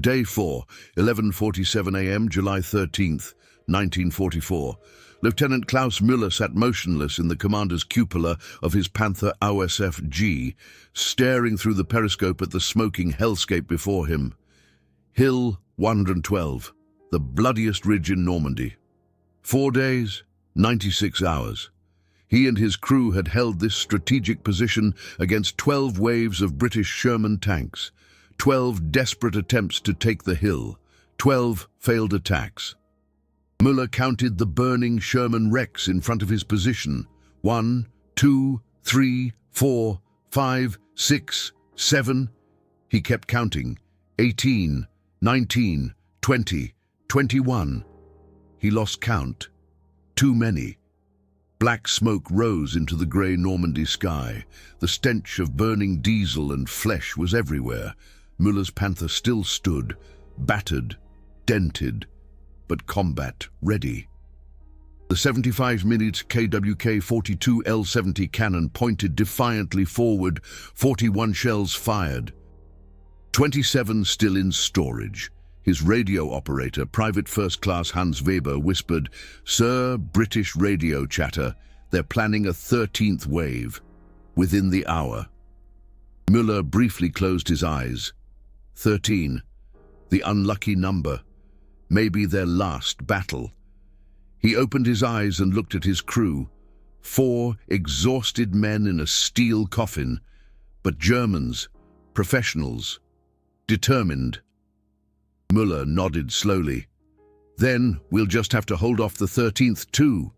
Day 4, 11:47 a.m., July 13th, 1944. Lieutenant Klaus Müller sat motionless in the commander's cupola of his Panther Ausf G, staring through the periscope at the smoking hellscape before him. Hill 112, the bloodiest ridge in Normandy. 4 days, 96 hours. He and his crew had held this strategic position against 12 waves of British Sherman tanks, 12 desperate attempts to take the hill, 12 failed attacks. Müller counted the burning Sherman wrecks in front of his position. 1, 2, 3, 4, 5, 6, 7. He kept counting. 18, 19, 20, 21. He lost count. Too many. Black smoke rose into the grey Normandy sky. The stench of burning diesel and flesh was everywhere. Müller's Panther still stood, battered, dented, but combat-ready. The 75mm KWK-42 L-70 cannon pointed defiantly forward, 41 shells fired. 27 still in storage. His radio operator, Private First Class Hans Weber, whispered, "Sir, British radio chatter, they're planning a 13th wave. Within the hour." Müller briefly closed his eyes. 13, the unlucky number, maybe their last battle. He opened his eyes and looked at his crew. 4 exhausted men in a steel coffin, but Germans, professionals, determined. Müller nodded slowly. "Then we'll just have to hold off the 13th too."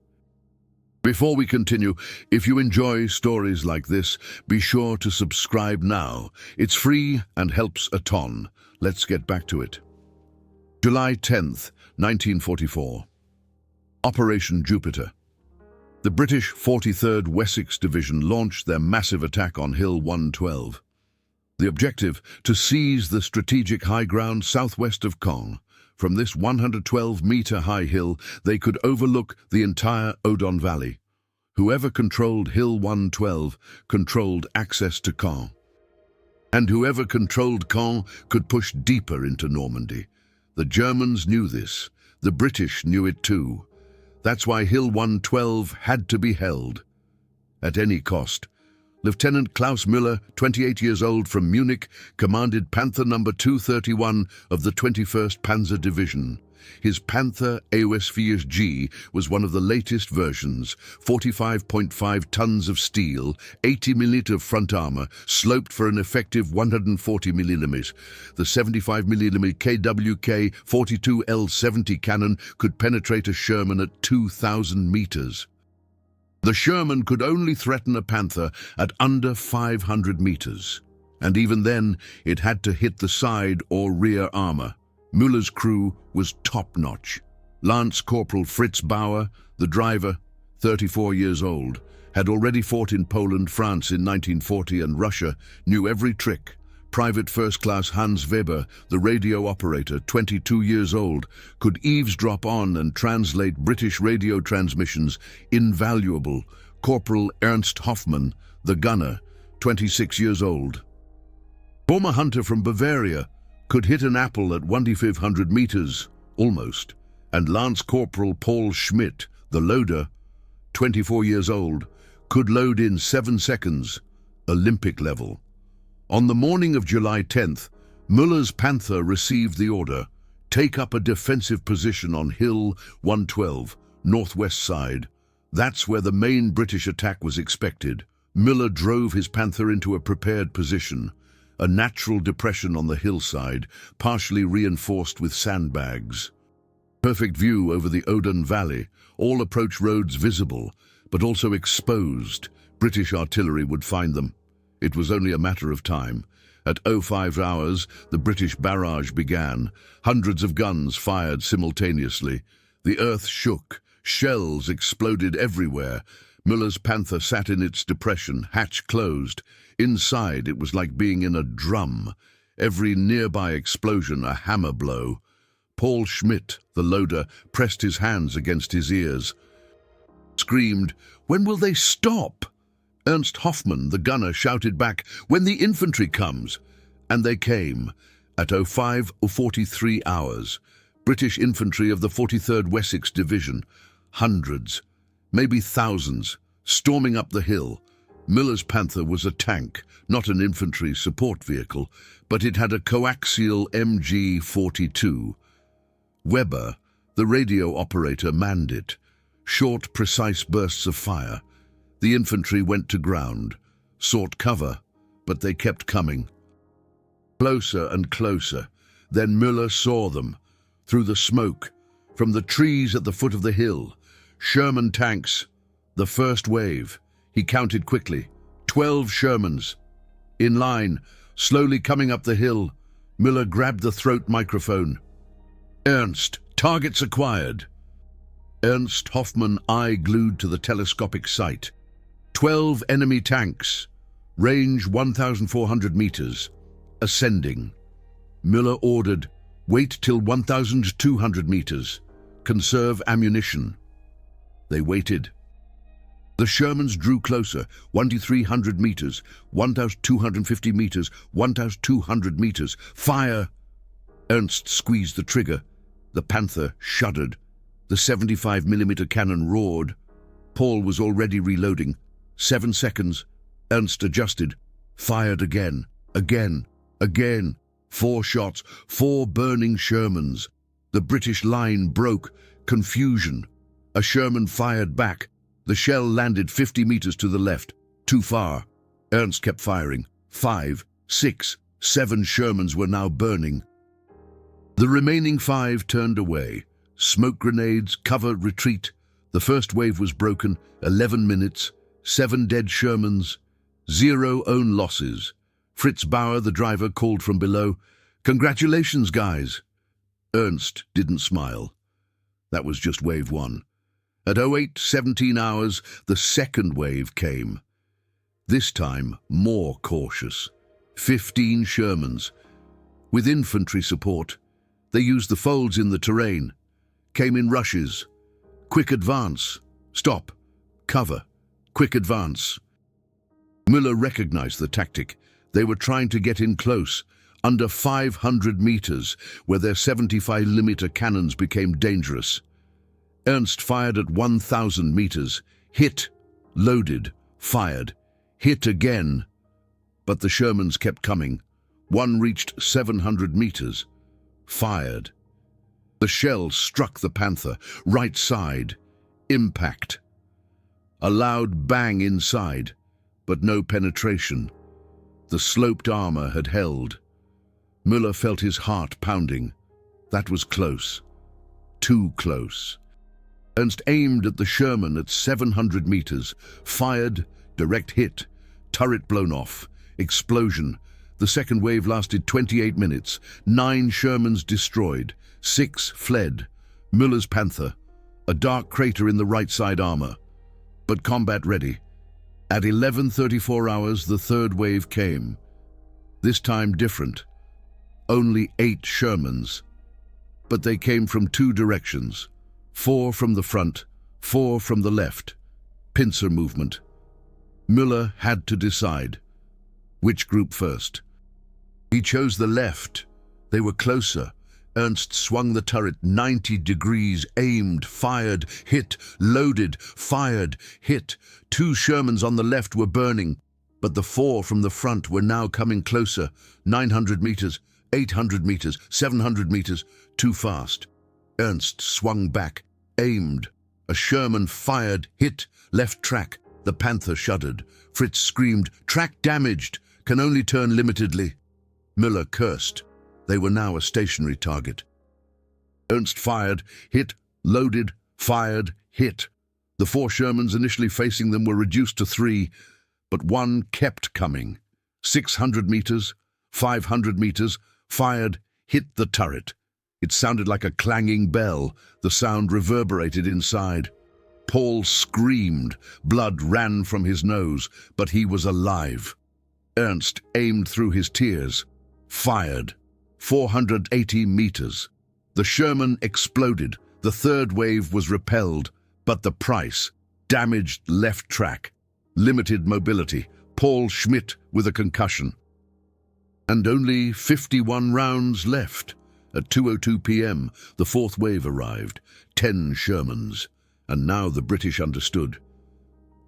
Before we continue, if you enjoy stories like this, be sure to subscribe now. It's free and helps a ton. Let's get back to it. July 10th, 1944. Operation Jupiter. The British 43rd Wessex Division launched their massive attack on Hill 112. The objective, to seize the strategic high ground southwest of Caen. From this 112-meter-high hill, they could overlook the entire Odon Valley. Whoever controlled Hill 112 controlled access to Caen. And whoever controlled Caen could push deeper into Normandy. The Germans knew this. The British knew it too. That's why Hill 112 had to be held. At any cost. Lieutenant Klaus Müller, 28 years old, from Munich, commanded Panther No. 231 of the 21st Panzer Division. His Panther Ausf G was one of the latest versions, 45.5 tons of steel, 80mm front armor, sloped for an effective 140mm. The 75mm KWK-42 L-70 cannon could penetrate a Sherman at 2,000 meters. The Sherman could only threaten a Panther at under 500 meters, and even then it had to hit the side or rear armor. Müller's crew was top-notch. Lance Corporal Fritz Bauer, the driver, 34 years old, had already fought in Poland, France in 1940 and Russia, knew every trick. Private First Class Hans Weber, the radio operator, 22 years old, could eavesdrop on and translate British radio transmissions, invaluable. Corporal Ernst Hoffmann, the gunner, 26 years old. Former hunter from Bavaria, could hit an apple at 1,500 meters, almost. And Lance Corporal Paul Schmidt, the loader, 24 years old, could load in 7 seconds, Olympic level. On the morning of July 10th, Müller's Panther received the order, take up a defensive position on Hill 112, northwest side. That's where the main British attack was expected. Müller drove his Panther into a prepared position, a natural depression on the hillside, partially reinforced with sandbags. Perfect view over the Odon Valley, all approach roads visible, but also exposed. British artillery would find them. It was only a matter of time. At 05 hours, the British barrage began. Hundreds of guns fired simultaneously. The earth shook. Shells exploded everywhere. Müller's Panther sat in its depression, hatch closed. Inside, it was like being in a drum. Every nearby explosion a hammer blow. Paul Schmidt, the loader, pressed his hands against his ears. Screamed, "When will they stop?" Ernst Hoffmann, the gunner, shouted back, "When the infantry comes." And they came. At 05:43 hours, British infantry of the 43rd Wessex Division, hundreds, maybe thousands, storming up the hill. Müller's Panther was a tank, not an infantry support vehicle, but it had a coaxial MG-42. Weber, the radio operator, manned it. Short, precise bursts of fire. The infantry went to ground, sought cover, but they kept coming. Closer and closer. Then Müller saw them. Through the smoke, from the trees at the foot of the hill. Sherman tanks. The first wave. He counted quickly. 12 Shermans. In line, slowly coming up the hill. Müller grabbed the throat microphone. Ernst, targets acquired. Ernst Hoffmann, eye glued to the telescopic sight. 12 enemy tanks. Range 1,400 meters. Ascending. Müller ordered, wait till 1,200 meters. Conserve ammunition. They waited. The Shermans drew closer, 1,300 meters, 1,250 meters, 1,200 meters. Fire! Ernst squeezed the trigger. The Panther shuddered. The 75mm cannon roared. Paul was already reloading. 7 seconds. Ernst adjusted. Fired again. Again. 4 shots. 4 burning Shermans. The British line broke. Confusion. A Sherman fired back. The shell landed 50 meters to the left. Too far. Ernst kept firing. 5, 6, 7 Shermans were now burning. The remaining 5 turned away. Smoke grenades, cover, retreat. The first wave was broken. 11 minutes. 7 dead Shermans. 0 own losses. Fritz Bauer, the driver, called from below, "Congratulations, guys." Ernst didn't smile. That was just wave 1. At 08:17 hours, the second wave came. This time, more cautious. 15 Shermans. With infantry support, they used the folds in the terrain. Came in rushes. Quick advance. Stop. Cover. Quick advance. Müller recognized the tactic. They were trying to get in close, under 500 meters, where their 75mm cannons became dangerous. Ernst fired at 1,000 meters. Hit. Loaded. Fired. Hit again. But the Shermans kept coming. One reached 700 meters. Fired. The shell struck the Panther, right side. Impact. A loud bang inside, but no penetration. The sloped armor had held. Müller felt his heart pounding. That was close. Too close. Ernst aimed at the Sherman at 700 meters. Fired. Direct hit. Turret blown off. Explosion. The second wave lasted 28 minutes. 9 Shermans destroyed. 6 fled. Müller's Panther. A dark crater in the right side armor. But combat ready. At 11:34 hours, the third wave came. This time different. Only 8 Shermans. But they came from 2 directions. 4 from the front, 4 from the left. Pincer movement. Müller had to decide. Which group first? He chose the left. They were closer. Ernst swung the turret 90 degrees, aimed, fired, hit, loaded, fired, hit. 2 Shermans on the left were burning, but the 4 from the front were now coming closer. 900 meters, 800 meters, 700 meters, too fast. Ernst swung back, aimed. A Sherman fired, hit, left track. The Panther shuddered. Fritz screamed, "Track damaged, can only turn limitedly." Müller cursed. They were now a stationary target. Ernst fired, hit, loaded, fired, hit. The 4 Shermans initially facing them were reduced to 3, but one kept coming. 600 meters, 500 meters, fired, hit the turret. It sounded like a clanging bell. The sound reverberated inside. Paul screamed. Blood ran from his nose, but he was alive. Ernst aimed through his tears. Fired. 480 meters. The Sherman exploded. The third wave was repelled, but the price: damaged left track, limited mobility. Paul Schmidt with a concussion. And only 51 rounds left. At 2:02 p.m., the fourth wave arrived, 10 Shermans. And now the British understood.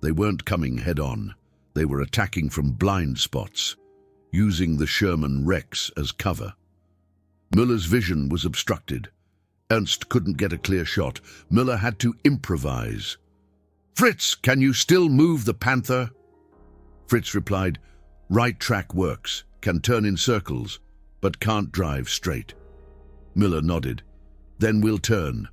They weren't coming head-on. They were attacking from blind spots, using the Sherman wrecks as cover. Müller's vision was obstructed. Ernst couldn't get a clear shot. Müller had to improvise. "Fritz, can you still move the Panther?" Fritz replied, "Right track works, can turn in circles, but can't drive straight." Müller nodded. "Then we'll turn."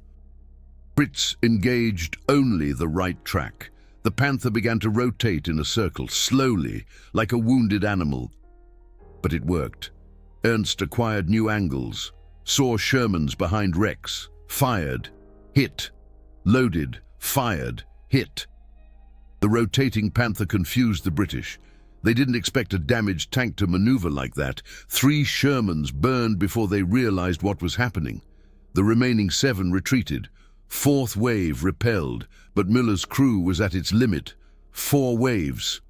Fritz engaged only the right track. The Panther began to rotate in a circle, slowly, like a wounded animal. But it worked. Ernst acquired new angles, saw Shermans behind wrecks, fired, hit, loaded, fired, hit. The rotating Panther confused the British. They didn't expect a damaged tank to maneuver like that. 3 Shermans burned before they realized what was happening. The remaining 7 retreated. Fourth wave repelled, but Müller's crew was at its limit. 4 waves.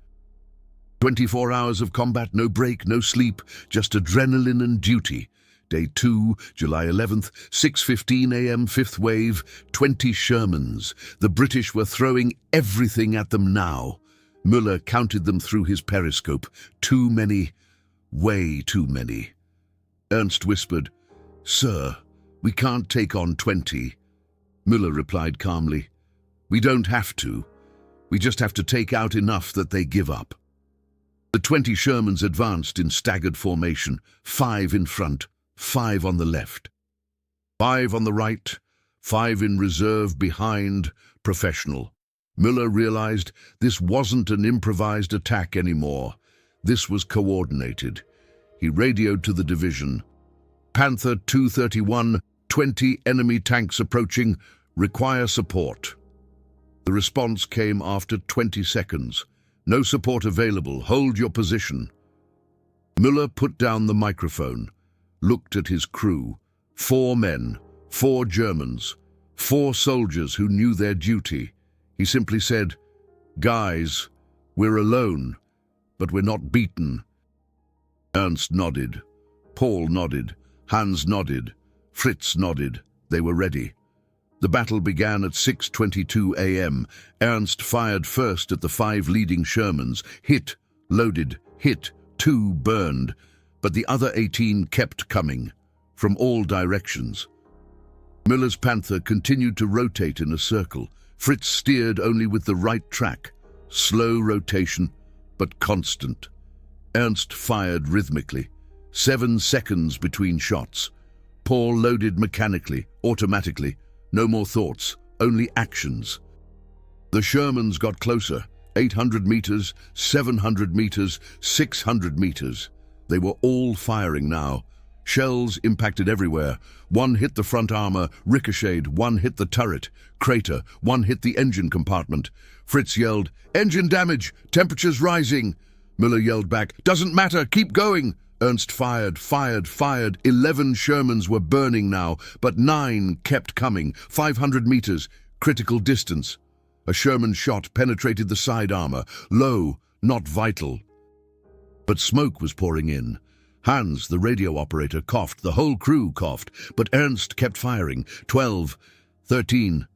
24 hours of combat, no break, no sleep, just adrenaline and duty. Day 2, July 11th, 6:15 a.m., 5th wave, 20 Shermans. The British were throwing everything at them now. Müller counted them through his periscope. Too many, way too many. Ernst whispered, "Sir, we can't take on 20. Müller replied calmly, "We don't have to. We just have to take out enough that they give up." The 20 Shermans advanced in staggered formation, 5 in front, 5 on the left. 5 on the right, 5 in reserve behind, professional. Müller realized this wasn't an improvised attack anymore. This was coordinated. He radioed to the division. "Panther 231, 20 enemy tanks approaching, require support." The response came after 20 seconds. "No support available. Hold your position." Müller put down the microphone, looked at his crew. 4 men, 4 Germans, 4 soldiers who knew their duty. He simply said, "Guys, we're alone, but we're not beaten." Ernst nodded. Paul nodded. Hans nodded. Fritz nodded. They were ready. The battle began at 6:22 a.m. Ernst fired first at the 5 leading Shermans. Hit, loaded, hit, 2 burned. But the other 18 kept coming, from all directions. Müller's Panther continued to rotate in a circle. Fritz steered only with the right track. Slow rotation, but constant. Ernst fired rhythmically. 7 seconds between shots. Paul loaded mechanically, automatically. No more thoughts, only actions. The Shermans got closer. 800 meters, 700 meters, 600 meters. They were all firing now. Shells impacted everywhere. 1 hit the front armor, ricocheted. 1 hit the turret, crater. 1 hit the engine compartment. Fritz yelled, "Engine damage! Temperature's rising!" Müller yelled back, "Doesn't matter, keep going!" Ernst fired. 11 Shermans were burning now, but 9 kept coming. 500 meters, critical distance. A Sherman shot penetrated the side armor. Low, not vital. But smoke was pouring in. Hans, the radio operator, coughed. The whole crew coughed. But Ernst kept firing. 12, 13,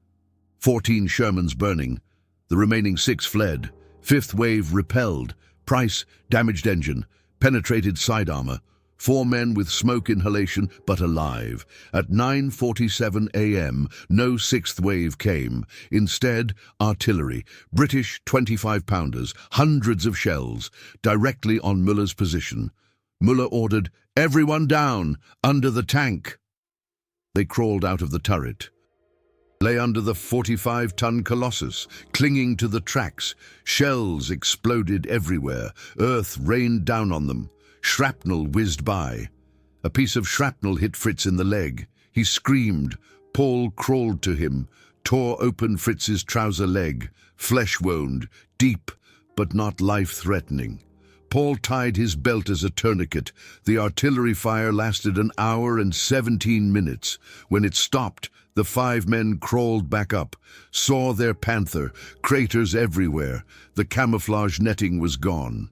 14 Shermans burning. The remaining 6 fled. 5th wave repelled. Price, damaged engine. Penetrated side armor. 4 men with smoke inhalation, but alive. At 9:47 a.m., no 6th wave came. Instead, artillery. British 25-pounders, hundreds of shells, directly on Müller's position. Müller ordered, "Everyone down, under the tank." They crawled out of the turret. Lay under the 45-ton Colossus, clinging to the tracks. Shells exploded everywhere. Earth rained down on them. Shrapnel whizzed by. A piece of shrapnel hit Fritz in the leg. He screamed. Paul crawled to him, tore open Fritz's trouser leg. Flesh wound, deep, but not life-threatening. Paul tied his belt as a tourniquet. The artillery fire lasted 1 hour and 17 minutes. When it stopped, the 5 men crawled back up, saw their Panther, craters everywhere. The camouflage netting was gone.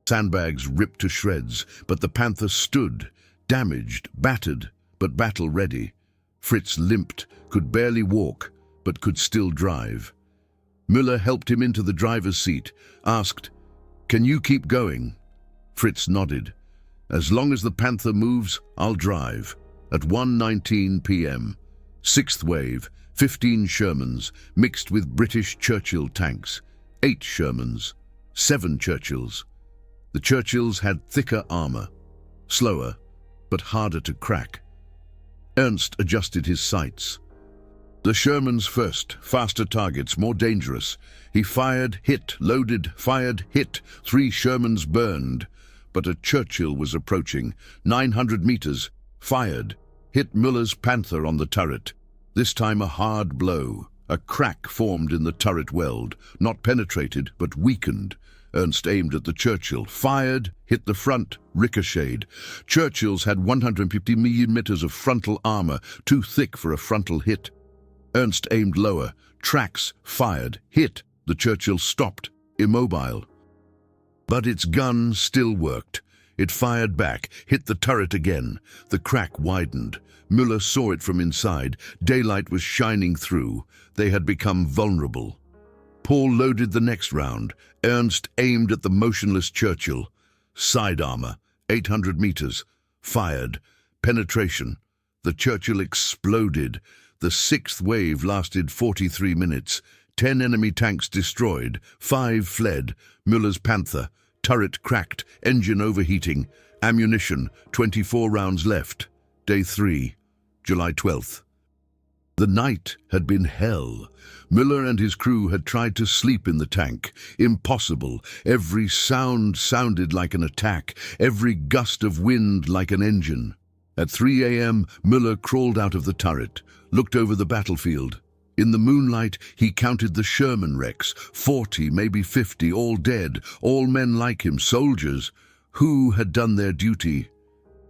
Sandbags ripped to shreds, but the Panther stood, damaged, battered, but battle-ready. Fritz limped, could barely walk, but could still drive. Müller helped him into the driver's seat, asked, "Can you keep going?" Fritz nodded. "As long as the Panther moves, I'll drive." At 1:19 p.m., 6th wave, 15 Shermans, mixed with British Churchill tanks, 8 Shermans, 7 Churchills. The Churchills had thicker armor, slower, but harder to crack. Ernst adjusted his sights. The Shermans first, faster targets, more dangerous. He fired, hit, loaded, fired, hit. 3 Shermans burned. But a Churchill was approaching, 900 meters, fired, hit Müller's Panther on the turret. This time a hard blow. A crack formed in the turret weld, not penetrated, but weakened. Ernst aimed at the Churchill, fired, hit the front, ricocheted. Churchills had 150 millimeters of frontal armor, too thick for a frontal hit. Ernst aimed lower, tracks, fired, hit. The Churchill stopped, immobile. But its gun still worked. It fired back, hit the turret again. The crack widened. Müller saw it from inside. Daylight was shining through. They had become vulnerable. Paul loaded the next round. Ernst aimed at the motionless Churchill. Side armor, 800 meters. Fired. Penetration. The Churchill exploded. The 6th wave lasted 43 minutes. 10 enemy tanks destroyed. 5 fled. Müller's Panther. Turret cracked. Engine overheating. Ammunition. 24 rounds left. Day 3, July 12th. The night had been hell. Müller and his crew had tried to sleep in the tank. Impossible. Every sound sounded like an attack. Every gust of wind like an engine. At 3 a.m., Müller crawled out of the turret, looked over the battlefield. In the moonlight, he counted the Sherman wrecks, 40, maybe 50, all dead, all men like him, soldiers, who had done their duty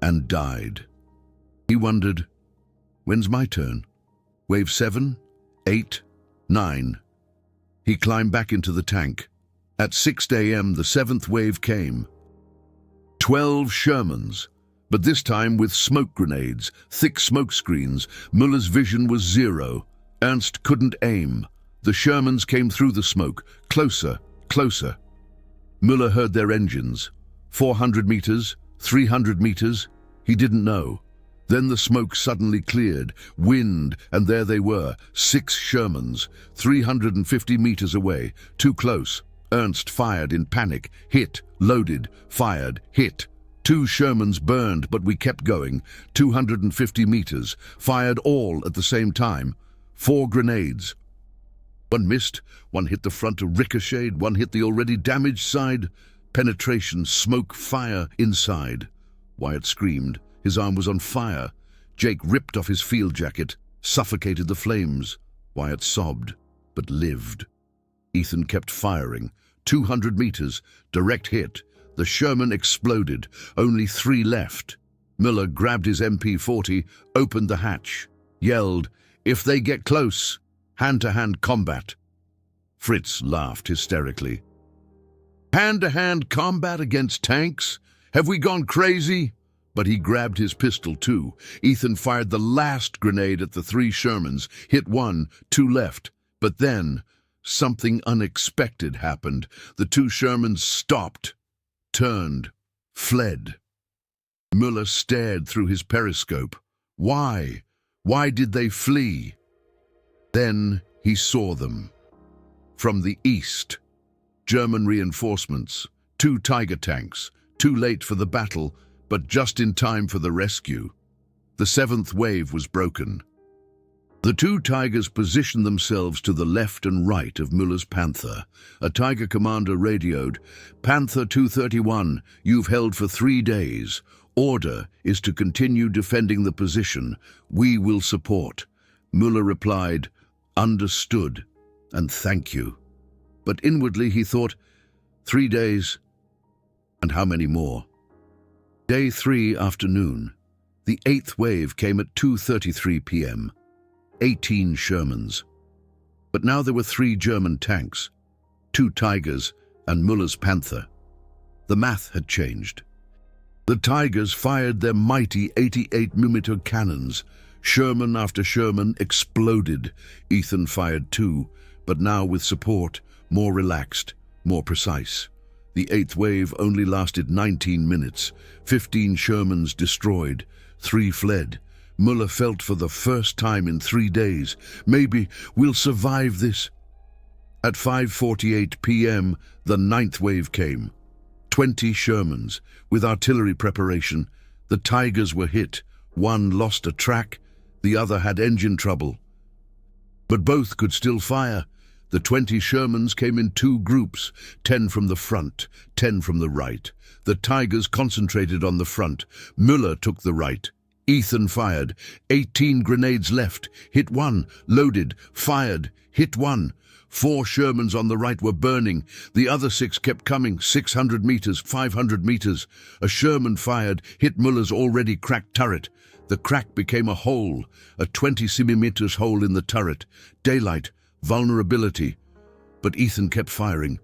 and died. He wondered, when's my turn? Wave 7, 8, 9. He climbed back into the tank. At 6 a.m., the 7th wave came. 12 Shermans, but this time with smoke grenades, thick smoke screens. Müller's vision was zero. Ernst couldn't aim. The Shermans came through the smoke, closer, closer. Müller heard their engines. 400 meters, 300 meters, he didn't know. Then the smoke suddenly cleared, wind, and there they were, 6 Shermans, 350 meters away, too close. Ernst fired in panic, hit, loaded, fired, hit. 2 Shermans burned, but we kept going, 250 meters, fired all at the same time. 4 grenades. One missed, one hit the front, a ricocheted, one hit the already damaged side. Penetration, smoke, fire inside. Wyatt screamed. His arm was on fire. Jake ripped off his field jacket, suffocated the flames. Wyatt sobbed, but lived. Ethan kept firing. 200 meters, direct hit. The Sherman exploded. Only 3 left. Müller grabbed his MP40, opened the hatch, yelled, "If they get close, hand-to-hand combat." Fritz laughed hysterically. "Hand-to-hand combat against tanks? Have we gone crazy?" But he grabbed his pistol too. Ethan fired the last grenade at the 3 Shermans, hit 1, 2 left. But then, something unexpected happened. The 2 Shermans stopped, turned, fled. Müller stared through his periscope. Why? Why did they flee? Then he saw them. From the east, German reinforcements, 2 Tiger tanks, too late for the battle, but just in time for the rescue. The 7th wave was broken. The 2 Tigers positioned themselves to the left and right of Müller's Panther. A Tiger commander radioed, "Panther 231, you've held for 3 days. Order is to continue defending the position. We will support." Müller replied, "Understood, and thank you." But inwardly he thought, 3 days, and how many more? Day 3 afternoon. The 8th wave came at 2:33 p.m. 18 Shermans. But now there were 3 German tanks, 2 Tigers and Müller's Panther. The math had changed. The Tigers fired their mighty 88mm cannons. Sherman after Sherman exploded. Ethan fired too, but now with support, more relaxed, more precise. The 8th wave only lasted 19 minutes. 15 Shermans destroyed. 3 fled. Müller felt for the first time in 3 days, maybe we'll survive this. At 5:48 p.m., the 9th wave came. 20 Shermans. With artillery preparation, the Tigers were hit. One lost a track, the other had engine trouble. But both could still fire. The 20 Shermans came in 2 groups, 10 from the front, 10 from the right. The Tigers concentrated on the front. Müller took the right. Ethan fired. 18 grenades left. Hit 1. Loaded. Fired. Hit 1. 4 Shermans on the right were burning. The other 6 kept coming. 600 meters, 500 meters. A Sherman fired, hit Müller's already cracked turret. The crack became a hole, a 20 centimeters hole in the turret. Daylight, vulnerability. But Ethan kept firing.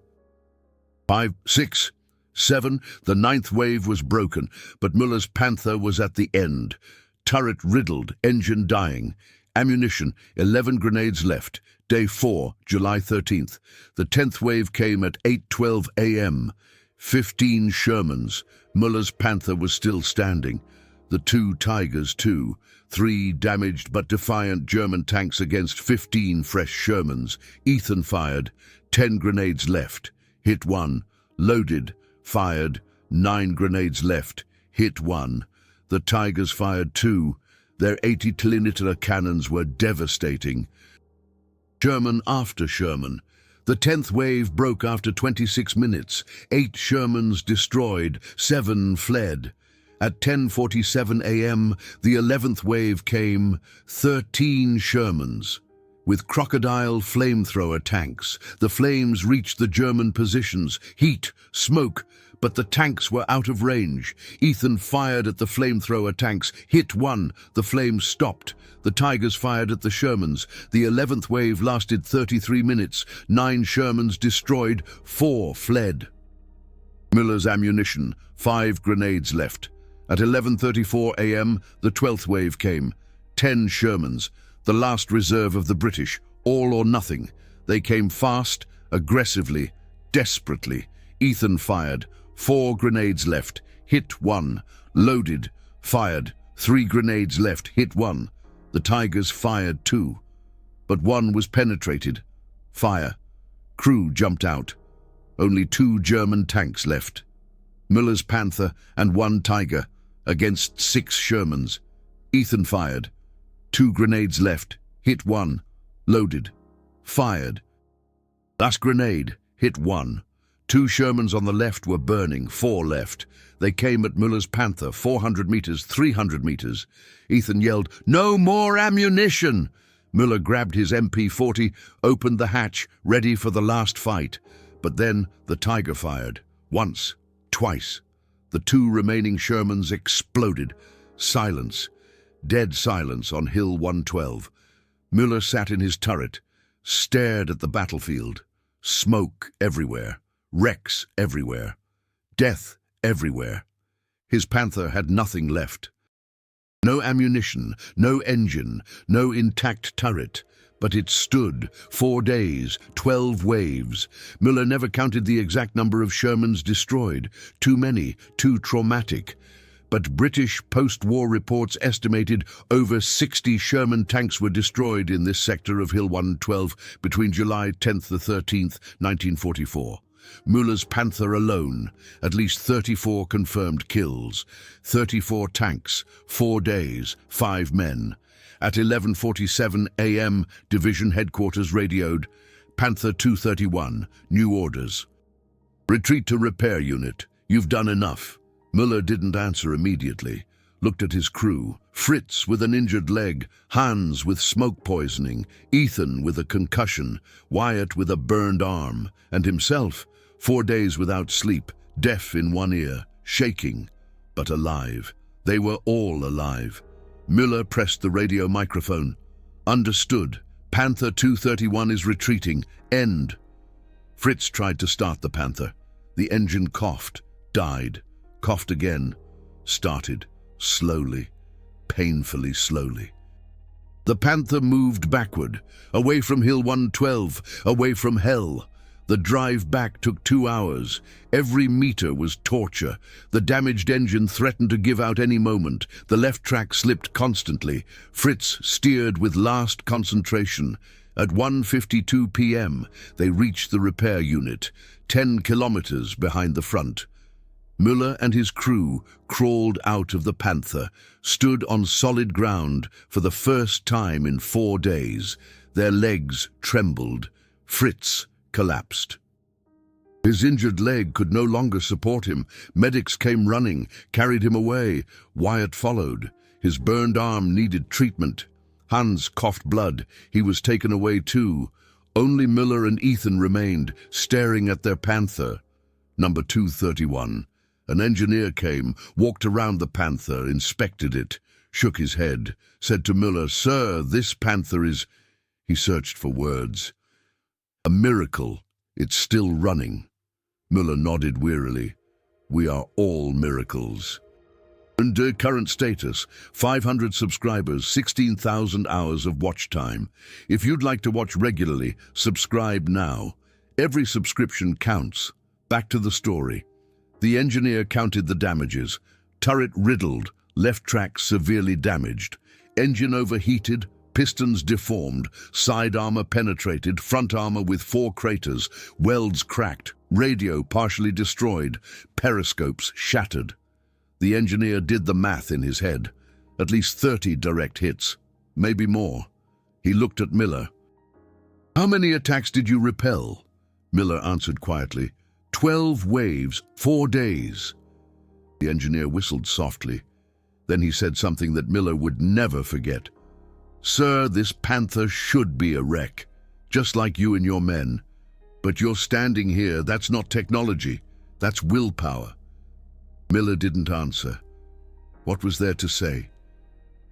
5, 6, 7, the 9th wave was broken, but Müller's Panther was at the end. Turret riddled, engine dying. Ammunition, 11 grenades left. Day 4, July 13th. The 10th wave came at 8:12 a.m. 15 Shermans. Müller's Panther was still standing. The 2 Tigers too. 3 damaged but defiant German tanks against 15 fresh Shermans. Ethan fired. 10 grenades left. Hit 1. Loaded. Fired. 9 grenades left. Hit 1. The Tigers fired 2. Their 80-millimeter cannons were devastating. Sherman after Sherman. The 10th wave broke after 26 minutes. 8 Shermans destroyed, 7 fled. At 10:47 a.m., the 11th wave came, 13 Shermans. With crocodile flamethrower tanks, the flames reached the German positions. Heat, smoke, but the tanks were out of range. Ethan fired at the flamethrower tanks, hit 1, the flames stopped. The Tigers fired at the Shermans. The 11th wave lasted 33 minutes. 9 Shermans destroyed, 4 fled. Müller's ammunition, 5 grenades left. At 11:34 a.m., the 12th wave came. 10 Shermans, the last reserve of the British, all or nothing. They came fast, aggressively, desperately. Ethan fired. 4 grenades left. Hit 1. Loaded. Fired. 3 grenades left. Hit 1. The Tigers fired 2. But 1 was penetrated. Fire. Crew jumped out. Only 2 German tanks left. Müller's Panther and 1 Tiger against 6 Shermans. Ethan fired. 2 grenades left. Hit 1. Loaded. Fired. Last grenade. Hit 1. 2 Shermans on the left were burning, 4 left. They came at Müller's Panther, 400 meters, 300 meters. Ethan yelled, "No more ammunition!" Müller grabbed his MP40, opened the hatch, ready for the last fight. But then the Tiger fired. Once, twice. The 2 remaining Shermans exploded. Silence. Dead silence on Hill 112. Müller sat in his turret, stared at the battlefield. Smoke everywhere. Wrecks everywhere. Death everywhere. His Panther had nothing left. No ammunition, no engine, no intact turret. But it stood. 4 days, 12 waves. Müller never counted the exact number of Shermans destroyed. Too many, too traumatic. But British post-war reports estimated over 60 Sherman tanks were destroyed in this sector of Hill 112 between July 10th to 13th, 1944. Müller's Panther alone, at least 34 confirmed kills. 34 tanks, 4 days, 5 men. At 11:47 a.m., Division Headquarters radioed, Panther 231, new orders. Retreat to repair unit. You've done enough. Müller didn't answer immediately. Looked at his crew. Fritz with an injured leg, Hans with smoke poisoning, Ethan with a concussion, Wyatt with a burned arm, and himself, 4 days without sleep, deaf in one ear, shaking, but alive. They were all alive. Müller pressed the radio microphone. Understood. Panther 231 is retreating. End. Fritz tried to start the Panther. The engine coughed. died, coughed again, started, slowly, painfully slowly. The Panther moved backward, away from Hill 112, away from hell. The drive back took 2 hours. Every meter was torture. The damaged engine threatened to give out any moment. The left track slipped constantly. Fritz steered with last concentration. At 1:52 p.m., they reached the repair unit, 10 kilometers behind the front. Müller and his crew crawled out of the Panther, stood on solid ground for the first time in 4 days. Their legs trembled. Fritz collapsed. His injured leg could no longer support him. Medics came running, carried him away. Wyatt followed. His burned arm needed treatment. Hans coughed blood. He was taken away too. Only Müller and Ethan remained, staring at their Panther. Number 231. An engineer came, walked around the Panther, inspected it, shook his head, said to Müller, "Sir, this Panther is—" He searched for words. "A miracle. It's still running." Müller nodded wearily. "We are all miracles." And current status, 500 subscribers, 16,000 hours of watch time. If you'd like to watch regularly, subscribe now. Every subscription counts. Back to the story. The engineer counted the damages. Turret riddled, left track severely damaged. Engine overheated, pistons deformed, side armor penetrated, front armor with 4 craters, welds cracked, radio partially destroyed, periscopes shattered. The engineer did the math in his head. At least 30 direct hits, maybe more. He looked at Müller. "How many attacks did you repel?" Müller answered quietly. 12 waves, 4 days. The engineer whistled softly. Then he said something that Müller would never forget. "Sir, this Panther should be a wreck, just like you and your men. But you're standing here, that's not technology, that's willpower." Müller didn't answer. What was there to say?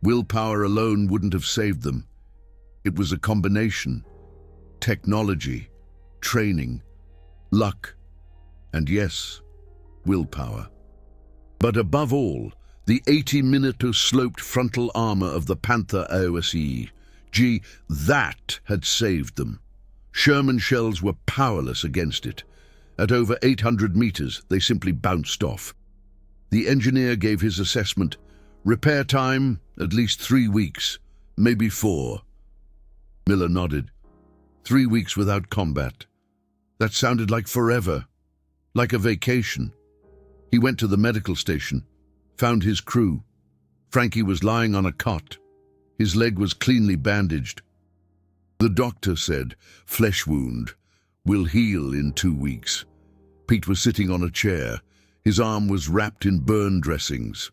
Willpower alone wouldn't have saved them. It was a combination. Technology, training, luck, and yes, willpower. But above all, the 80-minute sloped frontal armor of the Panther Ausf. That had saved them. Sherman shells were powerless against it. At over 800 meters, they simply bounced off. The engineer gave his assessment. Repair time, at least 3 weeks, maybe 4. Müller nodded. 3 weeks without combat. That sounded like forever, like a vacation. He went to the medical station, found his crew. Frankie was lying on a cot. His leg was cleanly bandaged. The doctor said, "Flesh wound, will heal in 2 weeks." Pete was sitting on a chair. His arm was wrapped in burn dressings.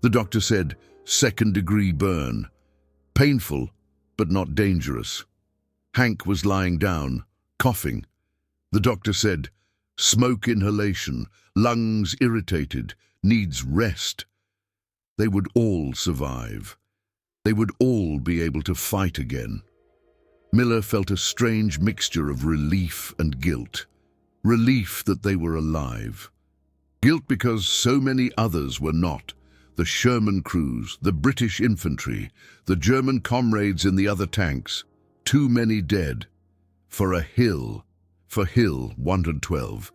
The doctor said, "Second-degree burn. Painful, but not dangerous." Hank was lying down, coughing. The doctor said, "Smoke inhalation, lungs irritated, needs rest." They would all survive. They would all be able to fight again. Müller felt a strange mixture of relief and guilt. Relief that they were alive. Guilt because so many others were not. The Sherman crews, the British infantry, the German comrades in the other tanks. Too many dead. For Hill 112.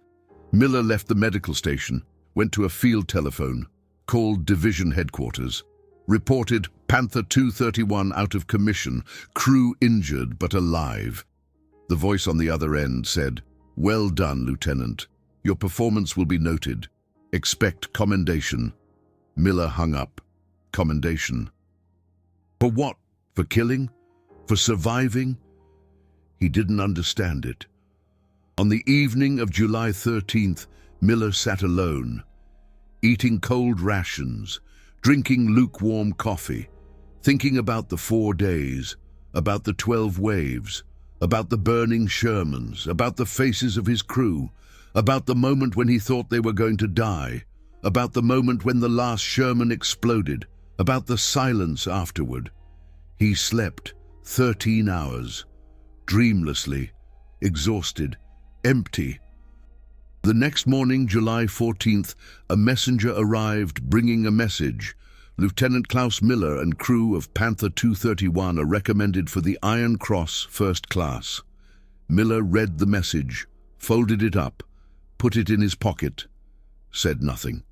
Müller left the medical station, went to a field telephone, called division headquarters, reported Panther 231 out of commission, crew injured but alive. The voice on the other end said, "Well done, Lieutenant. Your performance will be noted. Expect commendation." Müller hung up. Commendation. For what? For killing? For surviving? He didn't understand it. On the evening of July 13th, Müller sat alone, eating cold rations, drinking lukewarm coffee, thinking about the 4 days, about the 12 waves, about the burning Shermans, about the faces of his crew, about the moment when he thought they were going to die, about the moment when the last Sherman exploded, about the silence afterward. He slept 13 hours, dreamlessly, exhausted, empty. The next morning, July 14th, a messenger arrived bringing a message. Lieutenant Klaus Müller and crew of Panther 231 are recommended for the Iron Cross First Class. Müller read the message, folded it up, put it in his pocket, said nothing.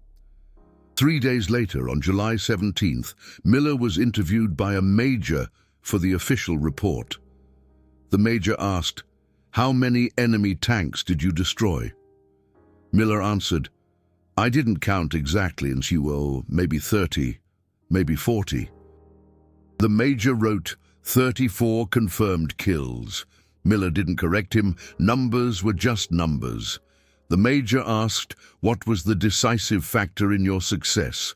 3 days later, on July 17th, Müller was interviewed by a major for the official report. The major asked, "How many enemy tanks did you destroy?" Müller answered, "I didn't count exactly, and she will maybe 30, maybe 40. The major wrote 34 confirmed kills. Müller didn't correct him. Numbers were just numbers. The major asked, "What was the decisive factor in your success?"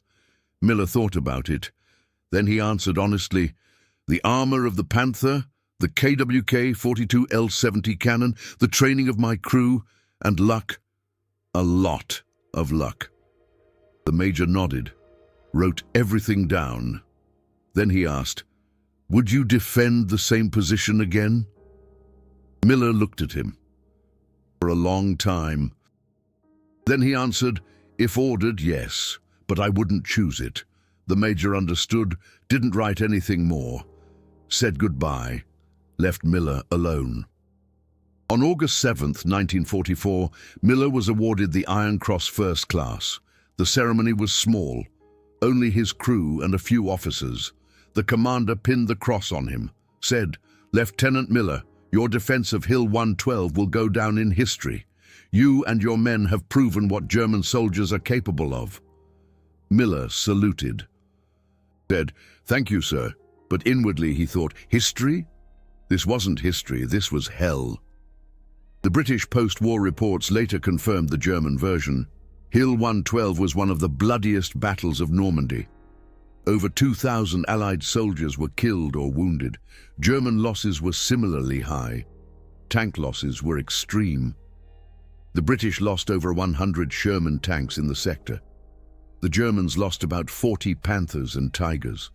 Müller thought about it. Then he answered honestly, "The armor of the Panther, the KWK 42 L70 cannon, the training of my crew, and luck. A lot of luck." The major nodded, wrote everything down. Then he asked, "Would you defend the same position again?" Müller looked at him for a long time. Then he answered, "If ordered, yes, but I wouldn't choose it." The major understood, didn't write anything more, said goodbye, left Müller alone. On August 7th, 1944, Müller was awarded the Iron Cross First Class. The ceremony was small, only his crew and a few officers. The commander pinned the cross on him, said, "Lieutenant Müller, your defense of Hill 112 will go down in history. You and your men have proven what German soldiers are capable of." Müller saluted, said, "Thank you, sir," but inwardly he thought, history? This wasn't history, this was hell. The British post-war reports later confirmed the German version. Hill 112 was one of the bloodiest battles of Normandy. Over 2,000 Allied soldiers were killed or wounded. German losses were similarly high. Tank losses were extreme. The British lost over 100 Sherman tanks in the sector. The Germans lost about 40 Panthers and Tigers.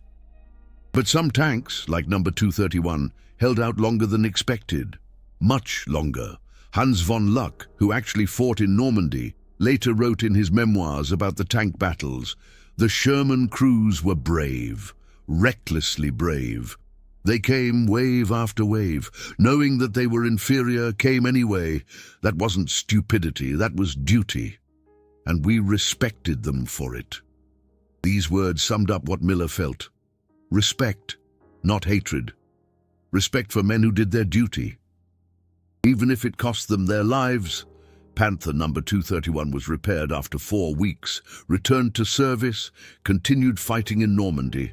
But some tanks, like number 231, held out longer than expected. Much longer. Hans von Luck, who actually fought in Normandy, later wrote in his memoirs about the tank battles, "The Sherman crews were brave, recklessly brave. They came wave after wave, knowing that they were inferior, came anyway. That wasn't stupidity, that was duty. And we respected them for it." These words summed up what Müller felt. Respect, not hatred. Respect for men who did their duty. Even if it cost them their lives. Panther number 231 was repaired after 4 weeks, returned to service, continued fighting in Normandy.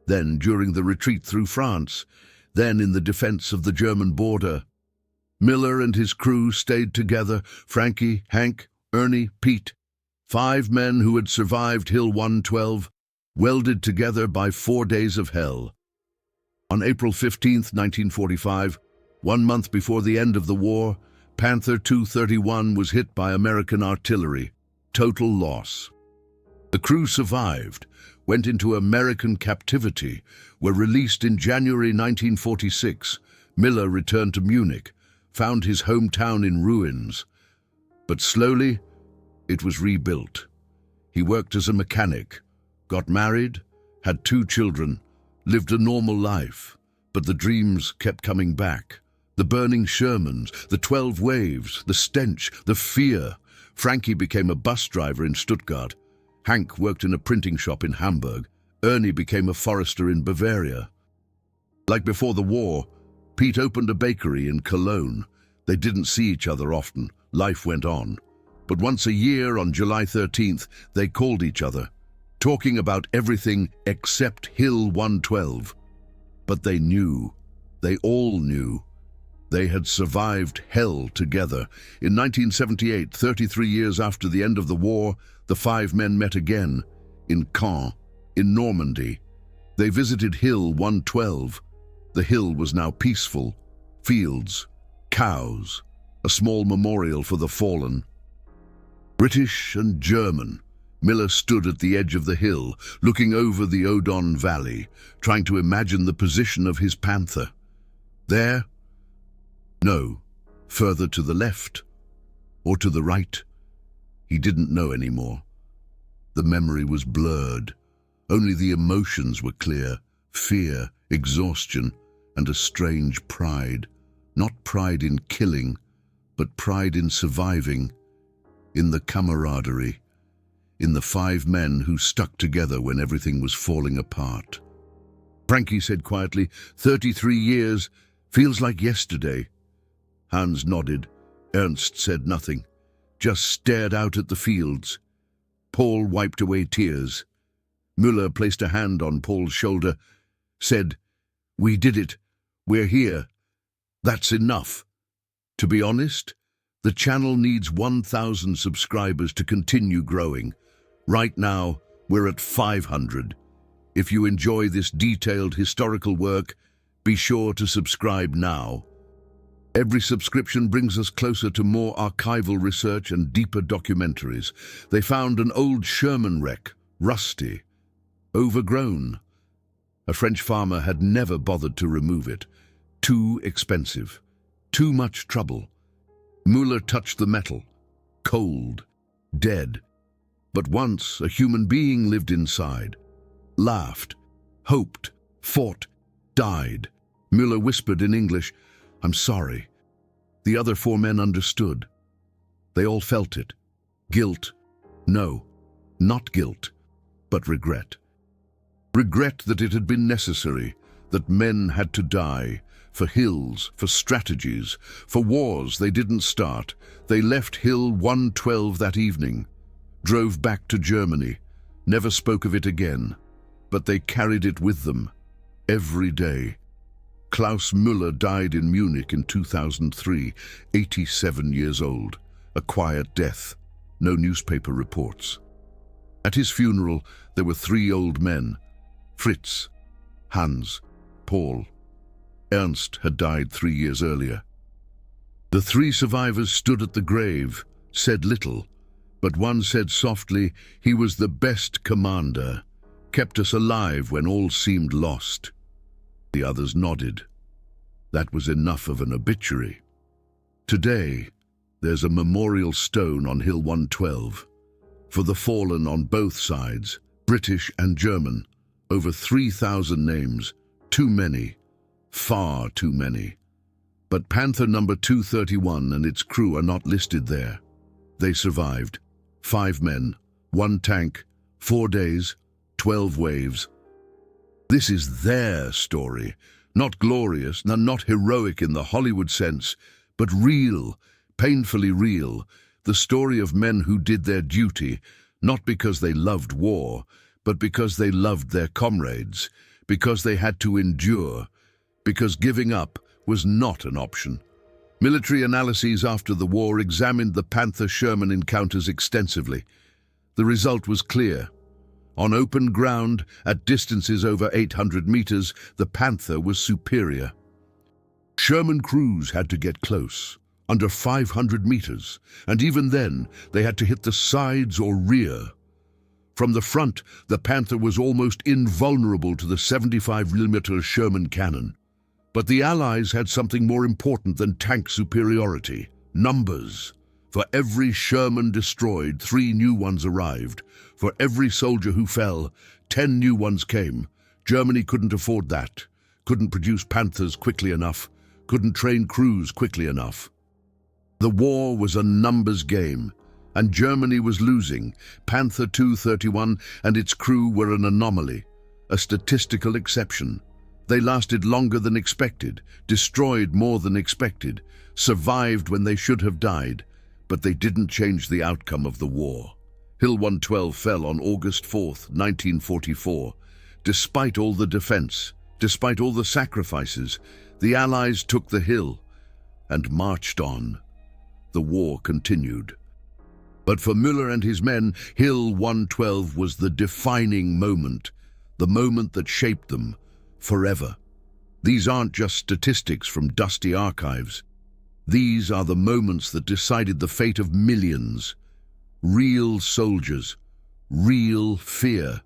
Then during the retreat through France, then in the defense of the German border. Müller and his crew stayed together, Frankie, Hank, Ernie, Pete. 5 men who had survived Hill 112, welded together by 4 days of hell. On April 15, 1945, 1 month before the end of the war, Panther 231 was hit by American artillery. Total loss. The crew survived, went into American captivity, were released in January 1946. Müller returned to Munich, found his hometown in ruins. But slowly, it was rebuilt. He worked as a mechanic, got married, had 2 children, lived a normal life, but the dreams kept coming back. The burning Shermans, the 12 waves, the stench, the fear. Frankie became a bus driver in Stuttgart. Hank worked in a printing shop in Hamburg. Ernie became a forester in Bavaria. Like before the war, Pete opened a bakery in Cologne. They didn't see each other often. Life went on. But once a year, on July 13th, they called each other, talking about everything except Hill 112. But they knew. They all knew. They had survived hell together. In 1978, 33 years after the end of the war, the 5 men met again, in Caen, in Normandy. They visited Hill 112. The hill was now peaceful. Fields, cows, a small memorial for the fallen. British and German. Müller stood at the edge of the hill, looking over the Odon Valley, trying to imagine the position of his Panther. There? No, further to the left or to the right. He didn't know anymore. The memory was blurred. Only the emotions were clear: fear, exhaustion, and a strange pride. Not pride in killing, but pride in surviving, in the camaraderie, in the 5 men who stuck together when everything was falling apart. Frankie said quietly, 33 years, feels like yesterday. Hans nodded. Ernst said nothing, just stared out at the fields. Paul wiped away tears. Müller placed a hand on Paul's shoulder, said, "We did it. We're here. That's enough. To be honest, the channel needs 1,000 subscribers to continue growing. Right now, we're at 500. If you enjoy this detailed historical work, be sure to subscribe now. Every subscription brings us closer to more archival research and deeper documentaries. They found an old Sherman wreck, rusty, overgrown. A French farmer had never bothered to remove it. Too expensive. Too much trouble. Müller touched the metal. Cold. Dead. But once a human being lived inside. Laughed. Hoped. Fought. Died. Müller whispered in English, "I'm sorry." The other 4 men understood. They all felt it. Guilt. No, not guilt, but regret. Regret that it had been necessary, that men had to die, for hills, for strategies, for wars they didn't start. They left Hill 112 that evening, drove back to Germany, never spoke of it again, but they carried it with them, every day. Klaus Müller died in Munich in 2003, 87 years old, a quiet death, no newspaper reports. At his funeral, there were 3 old men, Fritz, Hans, Paul. Ernst had died 3 years earlier. The 3 survivors stood at the grave, said little, but one said softly, "He was the best commander, kept us alive when all seemed lost." The others nodded. That was enough of an obituary. Today, there's a memorial stone on Hill 112 for the fallen on both sides, British and German. Over 3,000 names, too many, far too many. But Panther number 231 and its crew are not listed there. They survived. 5 men, 1 tank, 4 days, 12 waves. This is their story, not glorious, not heroic in the Hollywood sense, but real, painfully real, the story of men who did their duty, not because they loved war, but because they loved their comrades, because they had to endure, because giving up was not an option. Military analyses after the war examined the Panther-Sherman encounters extensively. The result was clear. On open ground, at distances over 800 meters, the Panther was superior. Sherman crews had to get close, under 500 meters, and even then, they had to hit the sides or rear. From the front, the Panther was almost invulnerable to the 75mm Sherman cannon. But the Allies had something more important than tank superiority: numbers. For every Sherman destroyed, 3 new ones arrived. For every soldier who fell, 10 new ones came. Germany couldn't afford that, couldn't produce Panthers quickly enough, couldn't train crews quickly enough. The war was a numbers game, and Germany was losing. Panther 231 and its crew were an anomaly, a statistical exception. They lasted longer than expected, destroyed more than expected, survived when they should have died, but they didn't change the outcome of the war. Hill 112 fell on August 4th, 1944. Despite all the defense, despite all the sacrifices, the Allies took the hill and marched on. The war continued. But for Müller and his men, Hill 112 was the defining moment, the moment that shaped them forever. These aren't just statistics from dusty archives. These are the moments that decided the fate of millions. Real soldiers, real fear,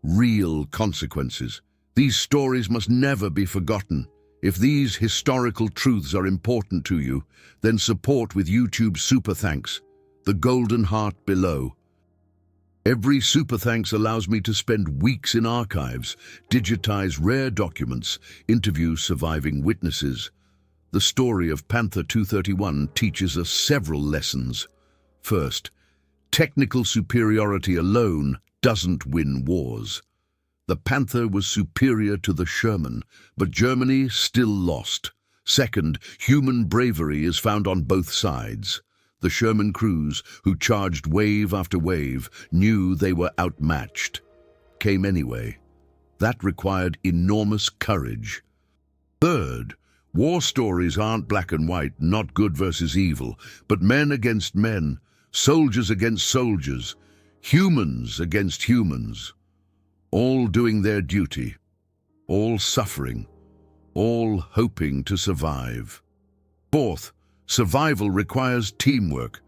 real consequences. These stories must never be forgotten. If these historical truths are important to you, then support with YouTube super thanks. The Golden Heart below. Every super thanks allows me to spend weeks in archives, digitize rare documents, interview surviving witnesses. The story of Panther 231 teaches us several lessons. First, technical superiority alone doesn't win wars. The Panther was superior to the Sherman, but Germany still lost. Second, human bravery is found on both sides. The Sherman crews, who charged wave after wave, knew they were outmatched. Came anyway. That required enormous courage. Third, war stories aren't black and white, not good versus evil, but men against men, soldiers against soldiers, humans against humans, all doing their duty, all suffering, all hoping to survive. Fourth, survival requires teamwork.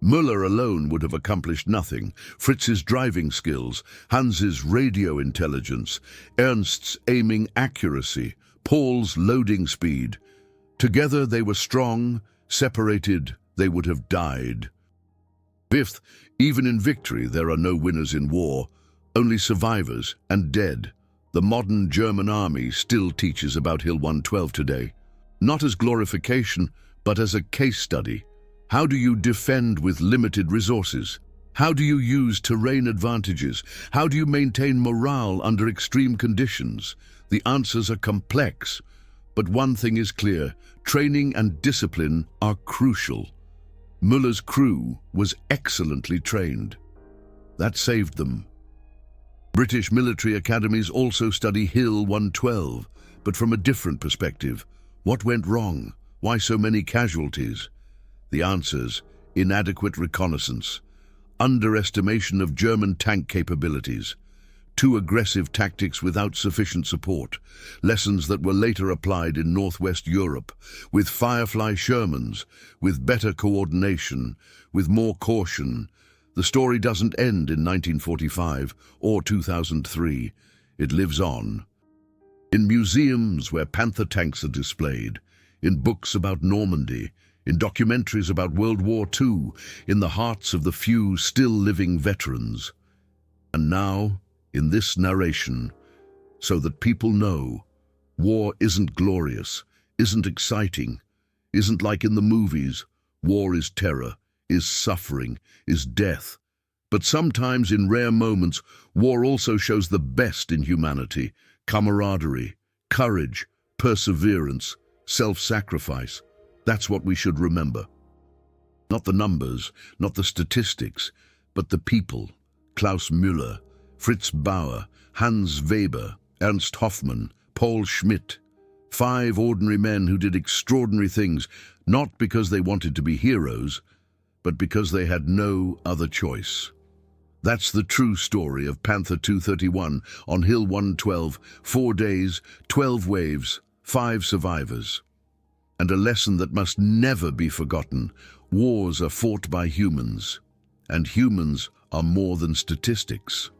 Müller alone would have accomplished nothing. Fritz's driving skills, Hans's radio intelligence, Ernst's aiming accuracy, Paul's loading speed. Together they were strong, separated they would have died. Fifth, even in victory there are no winners in war, only survivors and dead. The modern German army still teaches about Hill 112 today, not as glorification, but as a case study. How do you defend with limited resources? How do you use terrain advantages? How do you maintain morale under extreme conditions? The answers are complex, but one thing is clear: training and discipline are crucial. Müller's crew was excellently trained. That saved them. British military academies also study Hill 112, but from a different perspective. What went wrong? Why so many casualties? The answers: inadequate reconnaissance, underestimation of German tank capabilities, too aggressive tactics without sufficient support, lessons that were later applied in Northwest Europe, with Firefly Shermans, with better coordination, with more caution. The story doesn't end in 1945 or 2003. It lives on. In museums where Panther tanks are displayed, in books about Normandy, in documentaries about World War II, in the hearts of the few still living veterans. And now, in this narration, so that people know, war isn't glorious, isn't exciting, isn't like in the movies. War is terror, is suffering, is death. But sometimes, in rare moments, war also shows the best in humanity: camaraderie, courage, perseverance, self-sacrifice. That's what we should remember. Not the numbers, not the statistics, but the people. Klaus Müller, Fritz Bauer, Hans Weber, Ernst Hoffmann, Paul Schmidt. 5 ordinary men who did extraordinary things, not because they wanted to be heroes, but because they had no other choice. That's the true story of Panther 231 on Hill 112, 4 days, 12 waves, 5 survivors. And a lesson that must never be forgotten: wars are fought by humans, and humans are more than statistics.